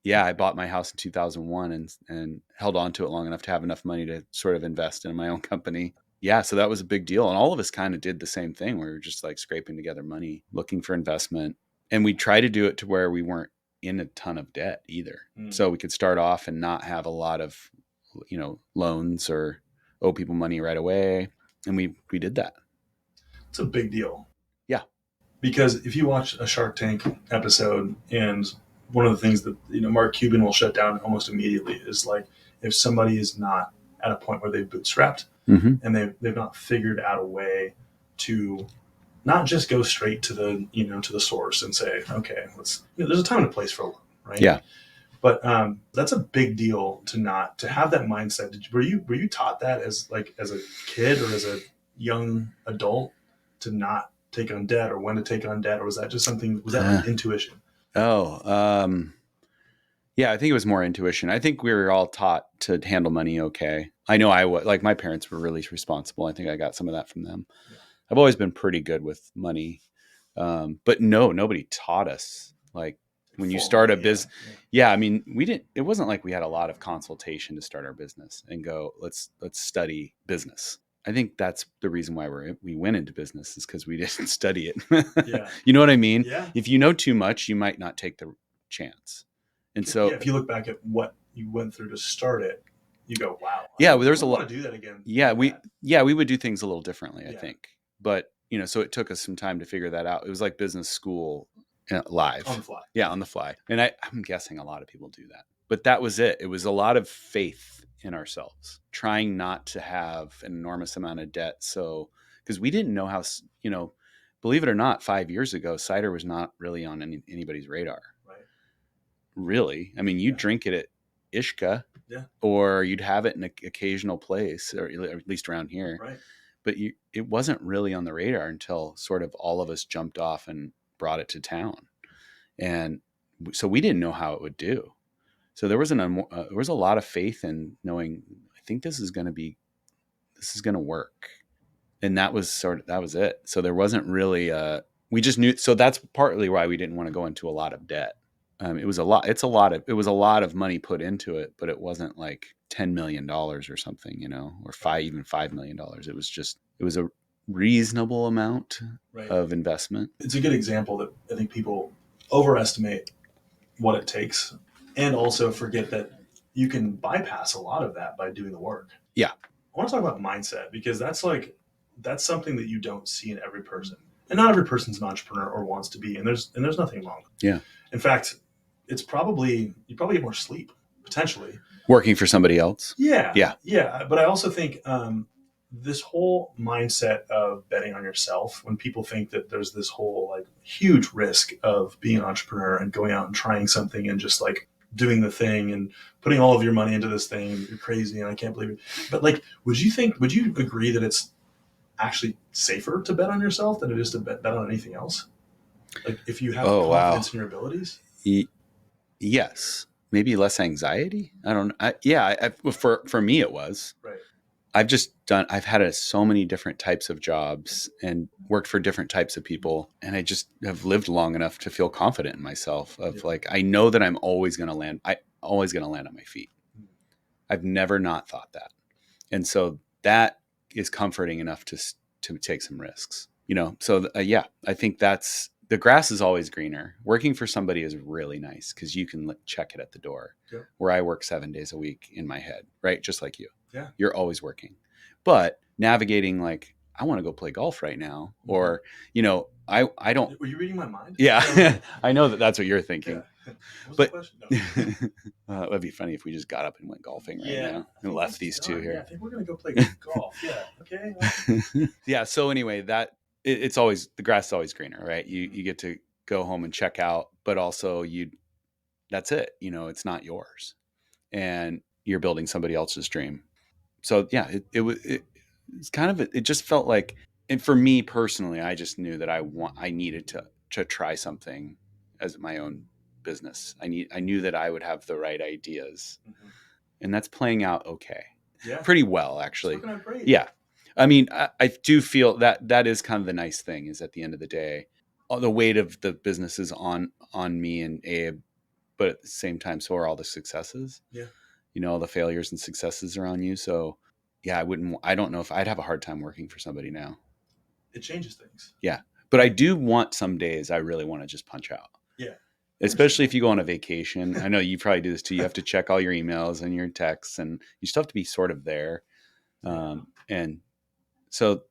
Yeah, I bought my house in 2001 and held on to it long enough to have enough money to sort of invest in my own company. Yeah, so that was a big deal. And all of us kind of did the same thing. We were just like scraping together money, looking for investment. And we tried to do it to where we weren't in a ton of debt either. So we could start off and not have a lot of, loans or owe people money right away. And we did that. It's a big deal. Yeah. Because if you watch a Shark Tank episode, and one of the things that, Mark Cuban will shut down almost immediately is like, if somebody is not at a point where they've bootstrapped and they've not figured out a way to not just go straight to the, to the source and say, okay, there's a time and a place for a loan, right? Yeah. But that's a big deal to have that mindset. Were you taught that as a kid or as a young adult to not take on debt, or when to take on debt, or was that just something? Was that like intuition? Yeah, I think it was more intuition. I think we were all taught to handle money okay. I know my parents were really responsible. I think I got some of that from them. Yeah. I've always been pretty good with money, but nobody taught us like. When you start a business, I mean, it wasn't like we had a lot of consultation to start our business and go, let's study business. I think that's the reason why we went into business, is because we didn't study it. Yeah. You know what I mean? Yeah. If you know too much, you might not take the chance. And so if you look back at what you went through to start it, you go, wow. Yeah. There's a lot to do that again. Yeah. We would do things a little differently, I think, but so it took us some time to figure that out. It was like business school. Live on the fly. Yeah, on the fly. And I'm guessing a lot of people do that. But that was it. It was a lot of faith in ourselves, trying not to have an enormous amount of debt. So, because we didn't know how, believe it or not, 5 years ago, cider was not really on anybody's radar. Right. Really. I mean, you'd drink it at Ishka, or you'd have it in an occasional place, or at least around here. Right. But it wasn't really on the radar until sort of all of us jumped off and brought it to town. And so we didn't know how it would do. So there was a lot of faith in knowing, I think this is going to work. And that was it. So there wasn't really we just knew. So that's partly why we didn't want to go into a lot of debt. It was a lot. It was a lot of money put into it, but it wasn't like $10 million or something, or even $5 million. It was a reasonable amount of investment. It's a good example that I think people overestimate what it takes and also forget that you can bypass a lot of that by doing the work. Yeah. I want to talk about mindset because that's something that you don't see in every person. And not every person's an entrepreneur or wants to be, and there's nothing wrong. Yeah. In fact, you probably get more sleep, potentially. Working for somebody else. Yeah. Yeah. Yeah. But I also think this whole mindset of betting on yourself, when people think that there's this whole like huge risk of being an entrepreneur and going out and trying something and just like doing the thing and putting all of your money into this thing, you're crazy and I can't believe it. But like, would you agree that it's actually safer to bet on yourself than it is to bet on anything else? Like if you have confidence in your abilities? Yes. Maybe less anxiety. I don't know. For me, it was. Right. I've had so many different types of jobs and worked for different types of people. And I just have lived long enough to feel confident in myself like, I know that I'm always going to land. I'm always going to land on my feet. I've never not thought that. And so that is comforting enough to take some risks, So I think the grass is always greener. Working for somebody is really nice because you can check it at the door. Yeah. Where I work 7 days a week in my head, right? Just like you. Yeah. You're always working. But navigating like, I want to go play golf right now. Or, I don't. Were you reading my mind? Yeah. I know that's what you're thinking. Yeah. But that'd be funny if we just got up and went golfing right now and left these two here. Yeah, I think we're going to go play golf. Yeah. Okay. Yeah. So anyway, it's always, the grass is always greener, right? You get to go home and check out, but also that's it. It's not yours and you're building somebody else's dream. So yeah, it's kind of, it just felt like, and for me personally, I just knew that I needed to try something as my own business. I knew that I would have the right ideas, and that's playing out okay. Yeah. Pretty well, actually. It's working out great. Yeah. I mean, I do feel that is kind of the nice thing is at the end of the day, all the weight of the business is on me and Abe, but at the same time, so are all the successes. Yeah. All the failures and successes are on you. So yeah, I don't know if I'd have a hard time working for somebody now. It changes things. Yeah. But I do want some days I really want to just punch out. Yeah. Especially if you go on a vacation. I know you probably do this too. You have to check all your emails and your texts and you still have to be sort of there. And so,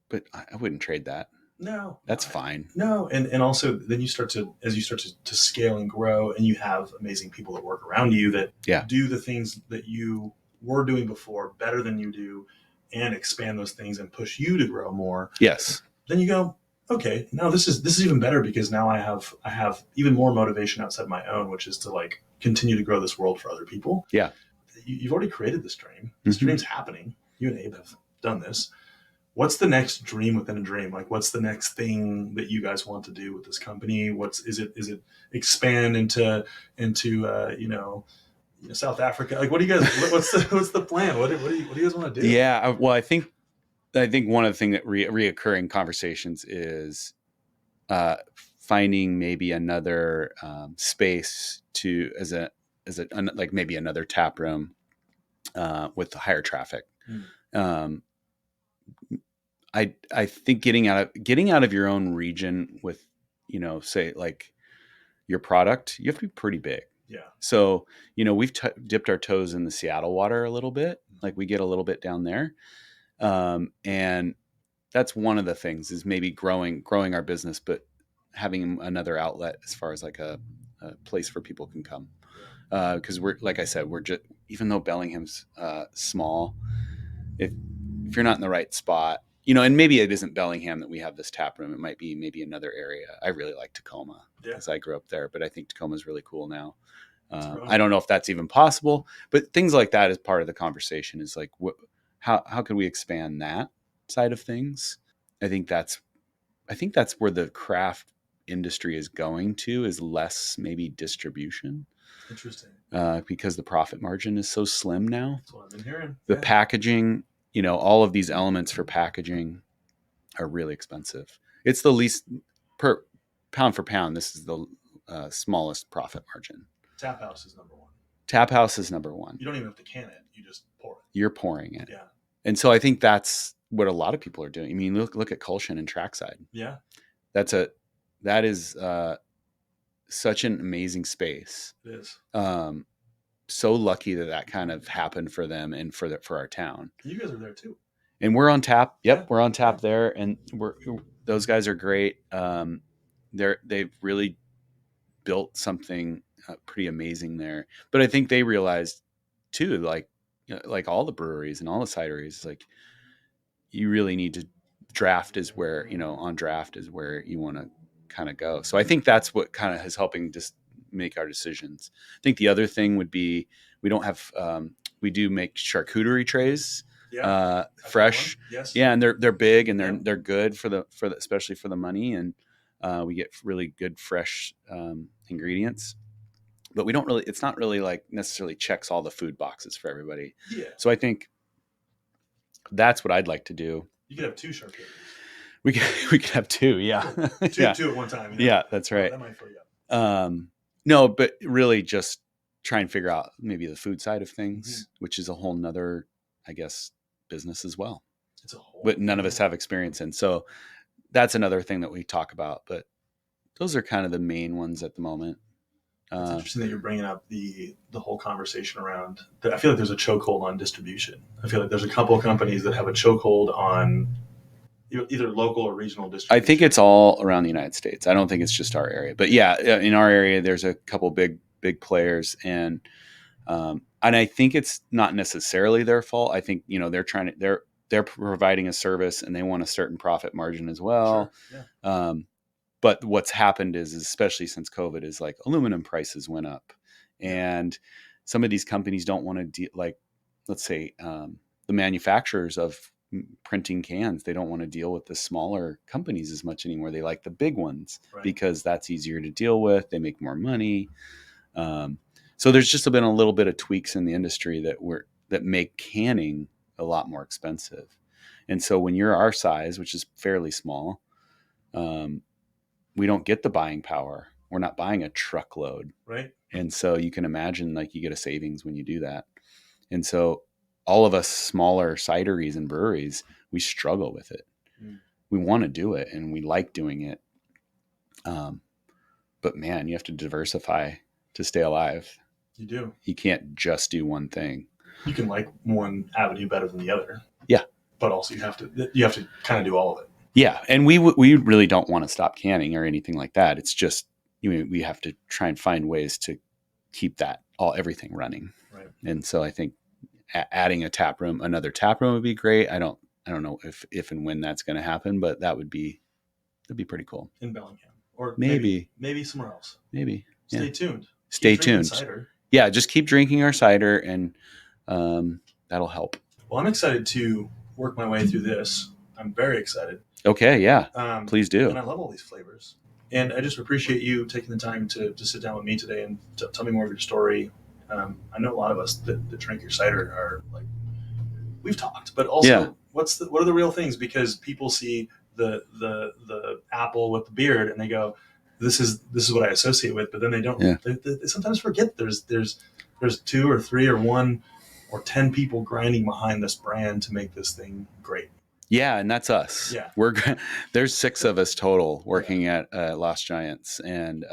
but I wouldn't trade that. No, that's fine. No. And also then as you start to scale and grow and you have amazing people that work around you that do the things that you were doing before better than you do and expand those things and push you to grow more. Yes. Then you go, okay, now this is even better because now I have even more motivation outside my own, which is to like continue to grow this world for other people. Yeah. You've already created this dream. This dream's happening. You and Abe have done this. What's the next dream within a dream? Like, what's the next thing that you guys want to do with this company? Is it expand into South Africa? Like, what do you guys? What's the plan? What do you guys want to do? Yeah, well, I think one of the things that reoccurring conversations is finding maybe another space like maybe another tap room with higher traffic. I think getting out of your own region with, say like your product, you have to be pretty big. Yeah. So, we've dipped our toes in the Seattle water a little bit. Like we get a little bit down there. And that's one of the things is maybe growing our business, but having another outlet as far as like a place where people can come. Cause like I said, we're just, even though Bellingham's small, if you're not in the right spot, and maybe it isn't Bellingham that we have this tap room. It might be maybe another area. I really like Tacoma because I grew up there, but I think Tacoma is really cool now. I don't know if that's even possible, but things like that is part of the conversation is like, how can we expand that side of things? I think that's where the craft industry is going to, is less maybe distribution. Interesting. Because the profit margin is so slim now. That's what I've been hearing. The packaging, all of these elements for packaging are really expensive. It's the least per pound for pound. This is the smallest profit margin. Tap house is number one. Tap house is number one. You don't even have to can it. You just pour it. You're pouring it. Yeah. And so I think that's what a lot of people are doing. I mean, look at Culshan and Trackside. Yeah. That is such an amazing space. It is. So lucky that kind of happened for them and for our town. You guys are there too. And we're on tap. Yep, Yeah. we're on tap there, and those guys are great. They've really built something pretty amazing there. But I think they realized too, like all the breweries and all the cideries, like you really need to draft is where, on draft is where you want to kind of go. So I think that's what kind of is helping just make our decisions. I think the other thing would be we do make charcuterie trays. Yeah. Fresh. Yes. Yeah. And they're big and they're good for the especially for the money. And we get really good fresh ingredients, but it's not really like necessarily checks all the food boxes for everybody. Yeah. So I think that's what I'd like to do. You could have two charcuteries. We could have two. Yeah. Two at one time. Yeah, that's right. That might fill you up. No, but really just try and figure out maybe the food side of things, which is a whole nother, I guess, business as well. But none of us have experience in. So that's another thing that we talk about, but those are kind of the main ones at the moment. It's interesting that you're bringing up the whole conversation around. I feel like there's a chokehold on distribution. I feel like there's a couple of companies that have a chokehold on either local or regional distribution. I think it's all around the United States. I don't think it's just our area, but yeah, in our area, there's a couple big players, and I think it's not necessarily their fault. I think they're providing a service and they want a certain profit margin as well. Sure. Yeah. But what's happened is especially since COVID is like aluminum prices went up, and some of these companies don't want to like, let's say, the manufacturers of printing cans, they don't want to deal with the smaller companies as much anymore. They like the big ones because that's easier to deal with. They make more money. So there's just been a little bit of tweaks in the industry that make canning a lot more expensive. And so when you're our size, which is fairly small, we don't get the buying power. We're not buying a truckload. Right. And so you can imagine like you get a savings when you do that. And so all of us smaller cideries and breweries, we struggle with it. We want to do it and we like doing it. But man, you have to diversify to stay alive. You do. You can't just do one thing. You can like one avenue better than the other. Yeah. But also you have to kind of do all of it. Yeah. And we really don't want to stop canning or anything like that. It's just, we have to try and find ways to keep everything running. Right. And so I think adding another tap room would be great. I don't know if and when that's going to happen, but that'd be pretty cool. In Bellingham, or maybe somewhere else. Maybe. Stay tuned. Stay tuned. Cider. Yeah. Just keep drinking our cider and that'll help. Well, I'm excited to work my way through this. I'm very excited. Okay. Yeah. Please do. And I love all these flavors. And I just appreciate you taking the time to sit down with me today and tell me more of your story. I know a lot of us that drink your cider are like, we've talked, but also what are the real things? Because people see the apple with the beard and they go, this is what I associate with, but then they don't. Yeah. They sometimes forget there's 2 or 3 or 1 or 10 people grinding behind this brand to make this thing great. Yeah, and that's us. Yeah, there's 6 of us total working at Lost Giants, and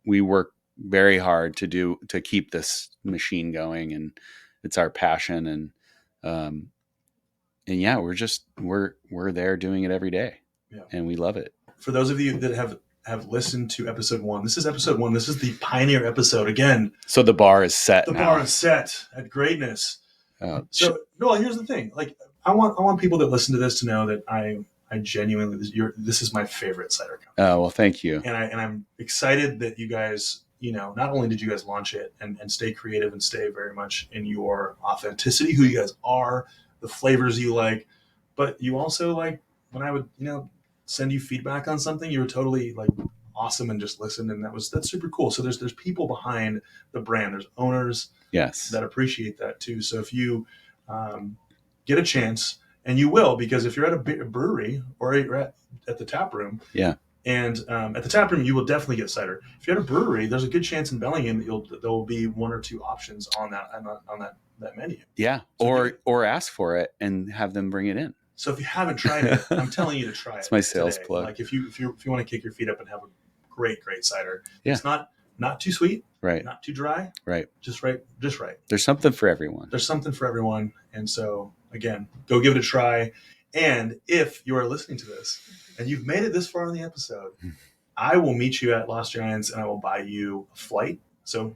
we work very hard to keep this machine going, and it's our passion, and yeah, we're there doing it every day, and we love it. For those of you that have listened to episode 1, this is episode 1. This is the pioneer episode again. So the bar is set. The bar is set at greatness. So no, here's the thing. Like I want people that listen to this to know that I genuinely this is my favorite cider company. Oh well, thank you. And I'm excited that you guys. Not only did you guys launch it and stay creative and stay very much in your authenticity, who you guys are, the flavors you like, but you also like when I would, send you feedback on something, you were totally like awesome and just listened. And that's super cool. So there's people behind the brand. There's owners that appreciate that too. So if you get a chance, and you will, because if you're at a brewery or you're at the tap room, And at the tap room, you will definitely get cider. If you're at a brewery, there's a good chance in Bellingham that there will be one or two options on that menu. Yeah, So or ask for it and have them bring it in. So if you haven't tried it, I'm telling you to try it. It's my sales today. plug. Like if you want to kick your feet up and have a great cider, Yeah. It's not too sweet, right? Not too dry, right? Just right. There's something for everyone. And so again, go give it a try. And if you are listening to this and you've made it this far in the episode, I will meet you at Lost Giants and I will buy you a flight. So,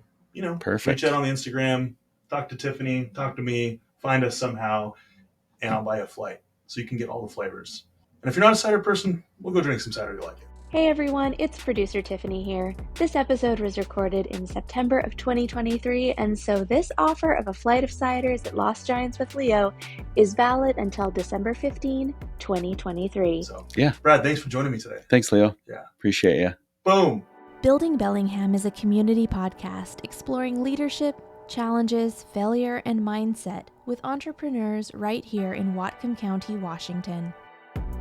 Perfect. Reach out on the Instagram, talk to Tiffany, talk to me, find us somehow, and I'll buy you a flight so you can get all the flavors. And if you're not a cider person, we'll go drink some cider if you like it. Hey everyone, it's producer Tiffany here. This episode was recorded in September of 2023, and so this offer of a flight of ciders at Lost Giants with Leo is valid until December 15, 2023. So, yeah. Brad, thanks for joining me today. Thanks, Leo. Yeah. Appreciate you. Boom. Building Bellingham is a community podcast exploring leadership, challenges, failure, and mindset with entrepreneurs right here in Whatcom County, Washington.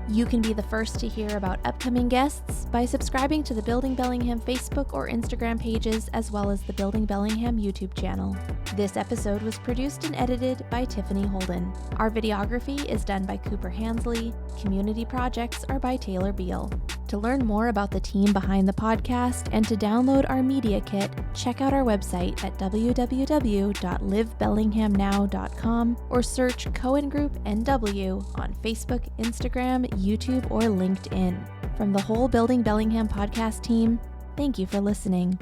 You can be the first to hear about upcoming guests by subscribing to the Building Bellingham Facebook or Instagram pages, as well as the Building Bellingham YouTube channel. This episode was produced and edited by Tiffany Holden. Our videography is done by Cooper Hansley. Community projects are by Taylor Beal. To learn more about the team behind the podcast and to download our media kit, check out our website at www.livebellinghamnow.com or search Cohen Group NW on Facebook, Instagram, YouTube, or LinkedIn. From the whole Building Bellingham podcast team, thank you for listening.